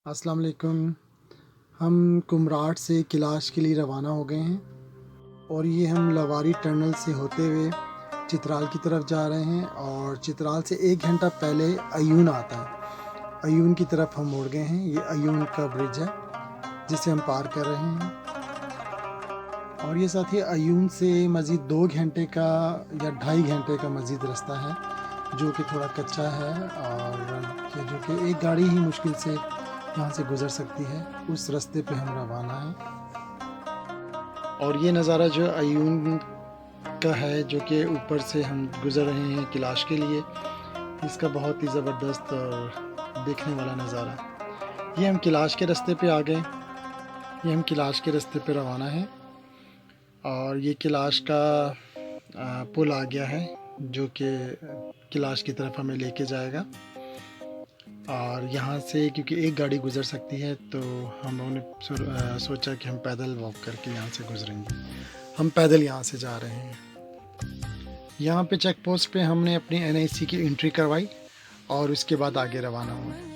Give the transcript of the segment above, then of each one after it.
अस्सलाम वालेकुम। हम कुमराट से किलाश के लिए रवाना हो गए हैं और ये हम लवारी टनल से होते हुए चित्राल की तरफ जा रहे हैं और चित्राल से 1 घंटा पहले अयून आता है। अयून की तरफ हम मुड़ गए हैं। ये अयून का ब्रिज है जिसे हम पार कर रहे हैं और ये साथ ही अयून से मज़ीद 2 घंटे का या 2.5 घंटे का मज़ीद रास्ता है जो कि थोड़ा कच्चा है और जो कि एक गाड़ी ही मुश्किल से यहाँ से गुज़र सकती है। उस रास्ते पे हम रवाना हैं और ये नज़ारा जो अयून का है जो कि ऊपर से हम गुज़र रहे हैं किलाश के लिए, इसका बहुत ही ज़बरदस्त और देखने वाला नज़ारा। ये हम किलाश के रास्ते पे आ गए। ये हम किलाश के रास्ते पे रवाना हैं और ये किलाश का पुल आ गया है जो कि किलाश की तरफ हमें लेके जाएगा। और यहाँ से क्योंकि एक गाड़ी गुज़र सकती है तो हम लोगों ने सोचा कि हम पैदल वॉक करके यहाँ से गुज़रेंगे। हम पैदल यहाँ से जा रहे हैं। यहाँ पे चेक पोस्ट पे हमने अपनी NIC की एंट्री करवाई और उसके बाद आगे रवाना हुए।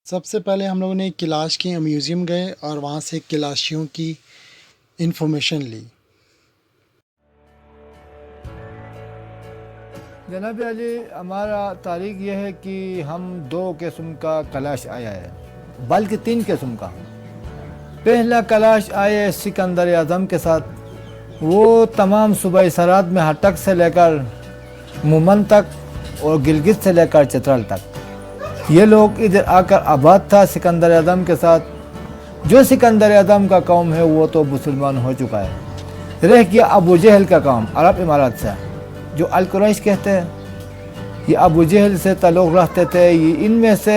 सबसे पहले हम लोगों ने किलाश के म्यूज़ियम गए और वहाँ से किलाशियों की इन्फॉर्मेशन ली। जनाब अली, हमारा तारीख यह है कि हम 2 किस्म का कलाश आया है, बल्कि 3 किस्म का। पहला कलाश आया सिकंदर आज़म के साथ। वो तमाम सूबा सराद में हटक से लेकर मुमन तक और गिलगित से लेकर चित्राल तक ये लोग इधर आकर आबाद था सिकंदर आज़म के साथ। जो सिकंदर आज़म का कौम है वो तो मुसलमान हो चुका है। रह गया अबू जहल का काम अरब इमारात से, जो अल कुरैश कहते हैं। ये अबू जहल से ताल्लुक़ रखते थे। ये इनमें से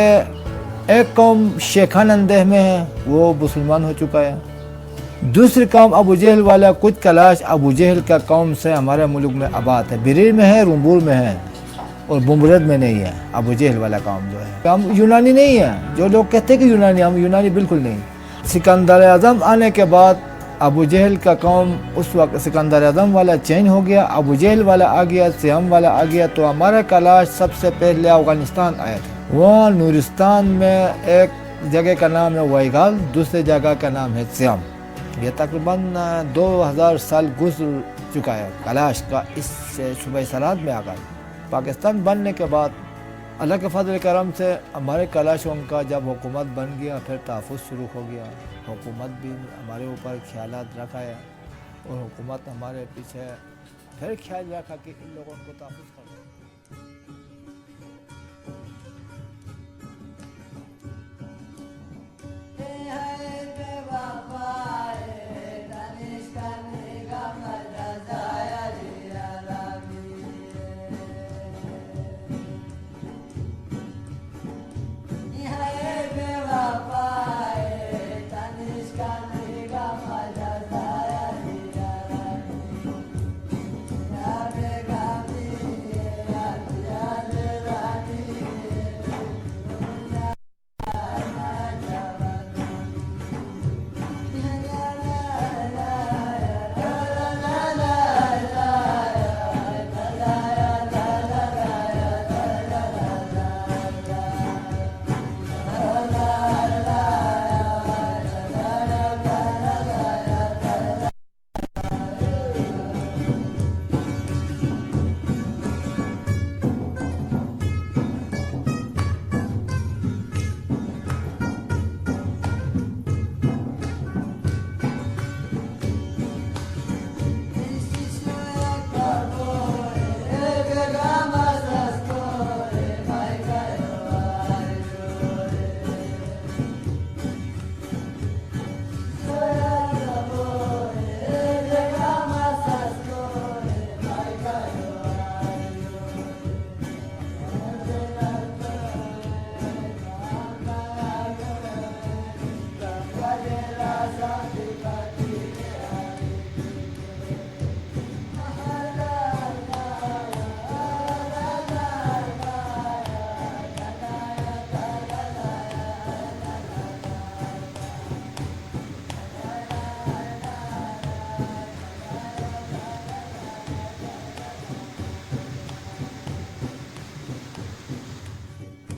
एक कौम शेखान अंदेह में है, वो मुसलमान हो चुका है। दूसरी कौम अबू जहल वाला, कुछ कलाश अबू जहल का कौम से हमारे मुल्क में आबाद है। बिरीर में है, रुम्बूर में है और बुमरद में नहीं है। अबू जहल वाला काम जो है, हम यूनानी नहीं है। जो लोग कहते हैं कि यूनानी, हम यूनानी बिल्कुल नहीं। सिकंदर आज़म आने के बाद अबू जहल का कौम उस वक्त सिकंदर आज़म वाला चेंज हो गया, अबू जहल वाला आ गया, सियाम वाला आ गया। तो हमारा कलाश सबसे पहले अफ़गानिस्तान आया था। वहाँ नूरिस्तान में एक जगह का नाम है वाईगाल, दूसरी जगह का नाम है सियाम। ये तकरीबन 2000 साल गुजर चुका है कलाश का इस सूबा सराद में आकर। पाकिस्तान बनने के बाद अल्लाह के फजल करम से हमारे कलाशों का जब हुकूमत बन गया, फिर तहफ़्फ़ुज़ शुरू हो गया। हुकूमत भी हमारे ऊपर ख्यालात रखा है और हुकूमत हमारे पीछे फिर ख्याल रखा कि इन लोगों को तहफ़्फ़ुज़ करें।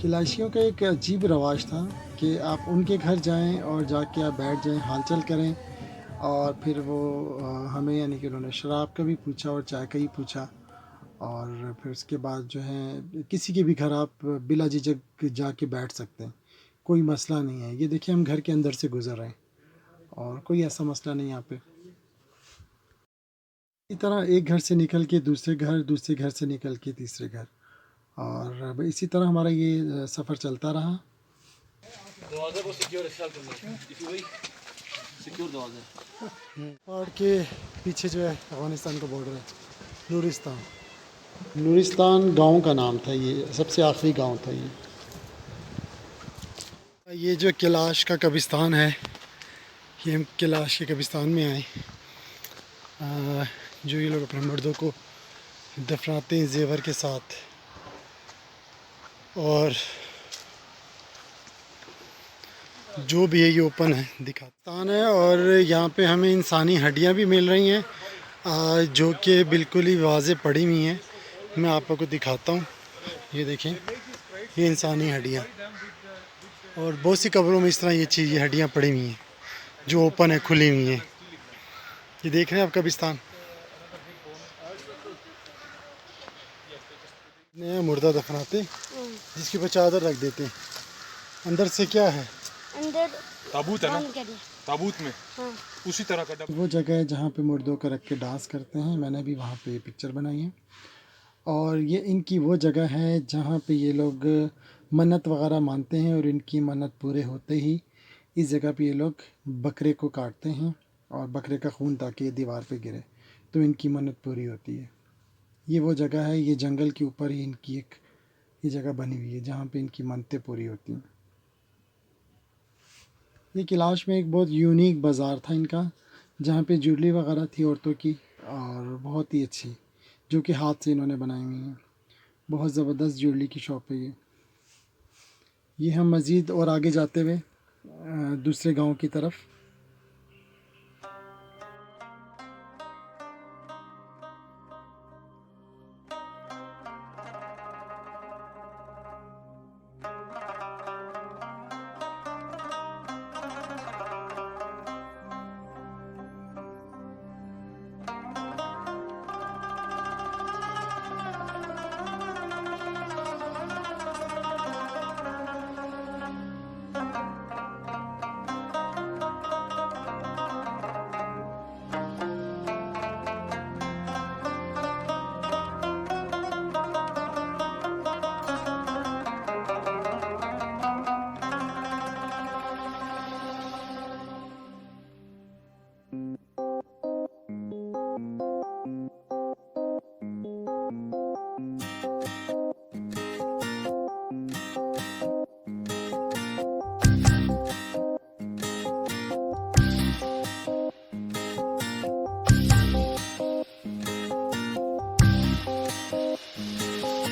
किलाशियों का एक अजीब रवाज था कि आप उनके घर जाएं और जाके आप बैठ जाएं, हालचाल करें, और फिर वो हमें यानी कि उन्होंने शराब का भी पूछा और चाय का ही पूछा, और फिर उसके बाद जो है किसी के भी घर आप बिला झिझक जाके बैठ सकते हैं, कोई मसला नहीं है। ये देखिए हम घर के अंदर से गुज़र रहे हैं और कोई ऐसा मसला नहीं यहाँ पे। इसी तरह एक घर से निकल के दूसरे घर, दूसरे घर से निकल के तीसरे घर, और इसी तरह हमारा ये सफ़र चलता रहा। पहाड़ के पीछे जो है अफ़गानिस्तान का बॉर्डर है, नूरिस्तान। नूरिस्तान गांव का नाम था, ये सबसे आखिरी गांव था ये। ये जो कैलाश का कब्रिस्तान है, ये हम कैलाश के कब्रिस्तान में आए। जो ये लोग अपने मर्दों को दफनाते हैं जेवर के साथ, और जो भी है ये ओपन है, दिखातान है। और यहाँ पे हमें इंसानी हड्डियाँ भी मिल रही हैं, जो कि बिल्कुल ही वाज़े पड़ी हुई हैं। मैं आप लोगों को दिखाता हूँ, ये देखें, ये इंसानी हड्डियाँ। और बहुत सी कब्रों में इस तरह ये हड्डियाँ पड़ी हुई हैं जो ओपन है, खुली हुई हैं। ये देख रहे हैं आप कब्रिस्तान। नया मुर्दा दफनाते, जिसके ऊपर चादर रख देते हैं। अंदर से क्या है, अंदर ताबूत है ना, ताबूत में हाँ। उसी तरह का वो जगह है जहाँ पे मुर्दों को रख के डांस करते हैं। मैंने भी वहाँ पे पिक्चर बनाई है। और ये इनकी वो जगह है जहाँ पे ये लोग मन्नत वगैरह मानते हैं, और इनकी मन्नत पूरे होते ही इस जगह पे ये लोग बकरे को काटते हैं, और बकरे का खून ताकि ये दीवार पे गिरे तो इनकी मन्नत पूरी होती है। ये वो जगह है, ये जंगल के ऊपर ही इनकी एक ये जगह बनी हुई है जहाँ पे इनकी मन्नतें पूरी होती हैं। ये कैलाश में एक बहुत यूनिक बाज़ार था इनका, जहाँ पे ज्वेलरी वगैरह थी औरतों की, और बहुत ही अच्छी, जो कि हाथ से इन्होंने बनाई हुई हैं। बहुत ज़बरदस्त ज्वेलरी की शॉप है ये हम मज़ीद और आगे जाते हुए दूसरे गांव की तरफ।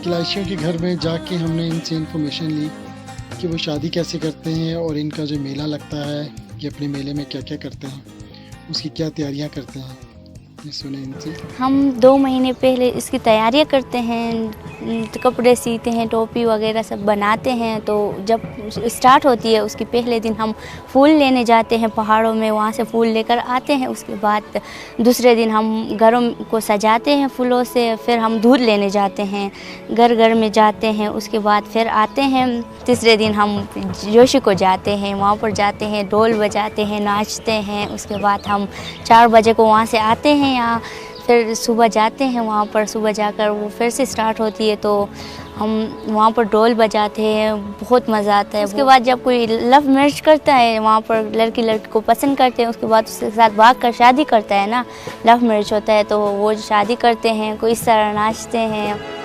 कैलाशियों के घर में जाके हमने इनसे इन्फॉर्मेशन ली कि वो शादी कैसे करते हैं, और इनका जो मेला लगता है कि अपने मेले में क्या क्या करते हैं, उसकी क्या तैयारियां करते हैं, ये सुने इनसे। हम 2 महीने पहले इसकी तैयारियां करते हैं। कपड़े सीते हैं, टोपी वगैरह सब बनाते हैं। तो जब स्टार्ट होती है उसके पहले दिन हम फूल लेने जाते हैं पहाड़ों में, वहाँ से फूल लेकर आते हैं। उसके बाद दूसरे दिन हम घरों को सजाते हैं फूलों से, फिर हम दूध लेने जाते हैं, घर घर में जाते हैं। उसके बाद फिर आते हैं, तीसरे दिन हम जोशी को जाते हैं, वहाँ पर जाते हैं, ढोल बजाते हैं, नाचते हैं। उसके बाद हम 4 बजे को वहाँ से आते हैं यहाँ, फिर सुबह जाते हैं वहाँ पर, सुबह जाकर वो फिर से स्टार्ट होती है तो हम वहाँ पर ढोल बजाते हैं, बहुत मज़ा आता है। उसके बाद जब कोई लव मैरिज करता है, वहाँ पर लड़की लड़के को पसंद करते हैं, उसके बाद उसके साथ भाग कर शादी करता है ना, लव मैरिज होता है तो वो शादी करते हैं, कोई इस तरह नाचते हैं।